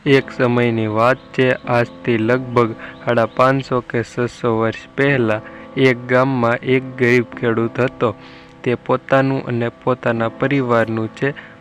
એક સમયની વાત છે, આજથી લગભગ 550 કે 600 વર્ષ પહેલાં એક ગામમાં એક ગરીબ ખેડૂત હતો. તે પોતાનું અને પોતાના પરિવારનું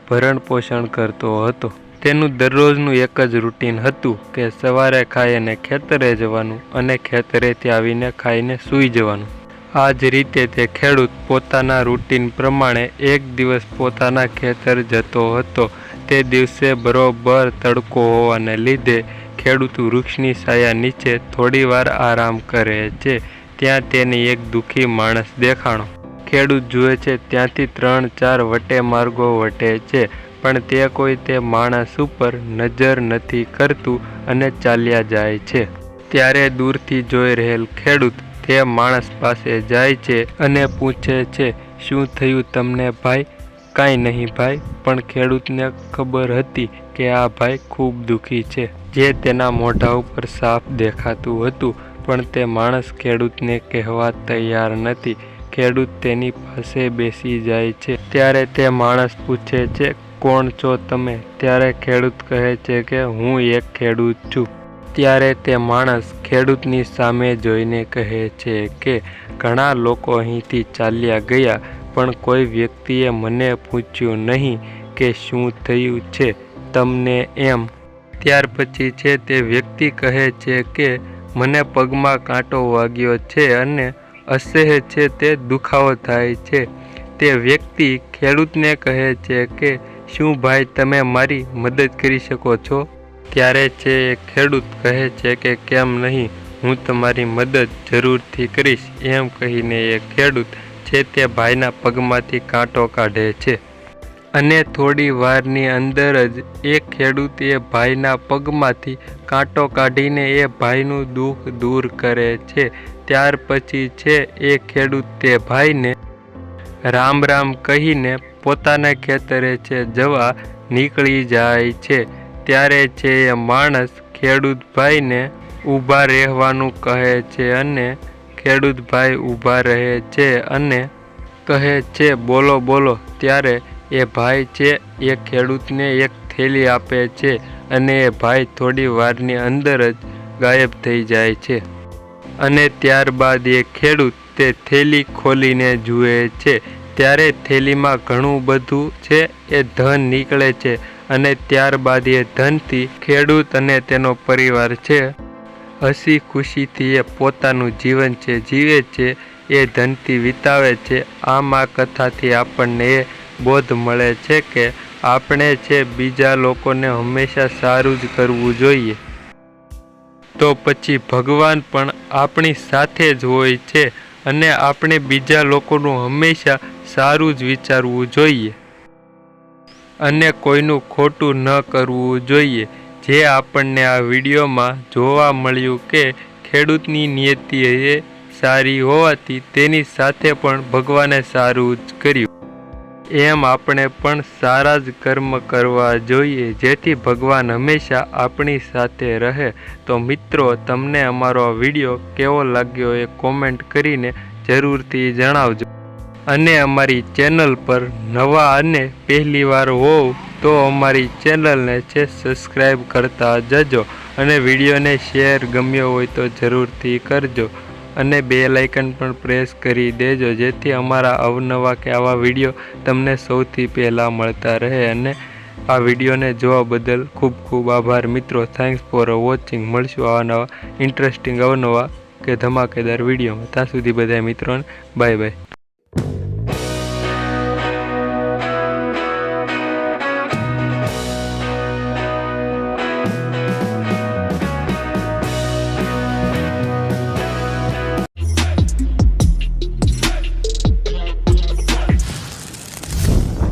ભરણ પોષણ કરતો હતો. તેનું દરરોજનું એક જ રૂટીન હતું કે સવારે ખાઈ અને ખેતરે જવાનું અને ખેતરેથી આવીને ખાઈને સૂઈ જવાનું. આ જ રીતે તે ખેડૂત પોતાના રૂટીન પ્રમાણે એક દિવસ પોતાના ખેતર જતો હતો. તે દિવસે બરોબર તડકો હોવાને લીધે ખેડૂત વૃક્ષની છાયા નીચે થોડીવાર આરામ કરે છે. ત્યાં તેને એક દુઃખી માણસ દેખાણો. ખેડૂત જુએ છે ત્યાંથી 3-4 વટે માર્ગો વટે છે, પણ તે કોઈ તે માણસ ઉપર નજર નથી કરતું અને ચાલ્યા જાય છે. ત્યારે દૂરથી જોઈ રહેલ ખેડૂત તે માણસ પાસે જાય છે અને પૂછે છે, શું થયું તમને ભાઈ? કાંઈ નહીં ભાઈ. પણ ખેડૂતને ખબર હતી કે આ ભાઈ ખૂબ દુઃખી છે, જે તેના મોઢા ઉપર સાફ દેખાતું હતું. પણ તે માણસ ખેડૂતને કહેવા તૈયાર નથી. ખેડૂત તેની પાસે બેસી જાય છે. ત્યારે તે માણસ પૂછે છે, કોણ છો તમે? ત્યારે ખેડૂત કહે છે કે હું એક ખેડૂત છું. ત્યારે તે માણસ ખેડૂતની સામે જોઈને કહે છે કે ઘણા લોકો અહીંથી ચાલ્યા ગયા, પણ કોઈ વ્યક્તિએ મને પૂછ્યું નહીં કે શું થયું છે તમને એમ. ત્યાર પછી તે વ્યક્તિ કહે છે કે મને પગમાં કાંટો વાગ્યો છે અને અસહ્ય તે દુખાવો થાય છે. તે વ્યક્તિ ખેડૂતને કહે છે કે શું ભાઈ તમે મારી મદદ કરી શકો છો? ત્યારે ખેડૂત કહે છે કે કેમ નહીં, હું તમારી મદદ જરૂરથી કરીશ. એમ કહીને ખેડૂત તે ભાઈના પગમાંથી કાંટો કાઢે છે. અને થોડી વારની અંદર જ ખેડૂત ભાઈના પગમાંથી કાંટો કાઢીને ભાઈનું દુઃખ દૂર કરે છે. ત્યાર પછી ખેડૂત તે ભાઈને રામ રામ કહીને પોતાના ખેતરે જવા નીકળી જાય છે. ત્યારે માણસ ખેડૂત ભાઈને ઊભા રહેવાનું કહે છે અને ખેડૂત ભાઈ ઊભા રહે છે અને કહે છે બોલો બોલો. ત્યારે ભાઈ ખેડૂતને એક થેલી આપે છે અને ભાઈ થોડી વારની અંદર જ ગાયબ થઈ જાય છે. અને ત્યારબાદ ખેડૂત તે થેલી ખોલીને જુએ છે. ત્યારે થેલીમાં ઘણું બધું ધન નીકળે છે અને ત્યારબાદ ધનથી ખેડૂત અને તેનો પરિવાર હસી ખુશીથી પોતાનું જીવન જીવે છે, ધનથી વિતાવે છે. આમાં કથાથી આપણને બોધ મળે છે કે આપણે બીજા લોકોને હંમેશા સારું જ કરવું જોઈએ. તો પછી ભગવાન પણ આપણી સાથે જ હોય છે અને આપણે બીજા લોકોનું હંમેશા સારું જ વિચારવું જોઈએ અને કોઈનું ખોટું ન કરવું જોઈએ. જે આપણને આ વિડીયોમાં જોવા મળ્યું કે ખેડૂતની નિયતિ સારી હોવાથી તેની સાથે પણ ભગવાને સારું જ કર્યું. એમ આપણે પણ સારા જ કર્મ કરવા જોઈએ, જેથી ભગવાન હંમેશા આપણી સાથે રહે. તો મિત્રો, તમને અમારો આ વિડીયો કેવો લાગ્યો એ કોમેન્ટ કરીને જરૂરથી જણાવજો. અને અમારી ચેનલ પર નવા અને પહેલીવાર હોવ તો અમારી ચેનલને સબસ્ક્રાઈબ કરતા જજો અને વિડીયોને શેર ગમ્યો હોય તો જરૂરથી કરજો અને બેલ આઇકન પણ પ્રેસ કરી દેજો, જેથી અમારા અવનવા કે આવા વિડીયો તમને સૌથી પહેલાં મળતા રહે. અને આ વિડીયોને જોવા બદલ ખૂબ ખૂબ આભાર મિત્રો. Thanks for watching. મળશું આવા નવા ઇન્ટરેસ્ટિંગ અવનવા કે ધમાકેદાર વિડીયોમાં. ત્યાં સુધી બધા મિત્રોને બાય બાય.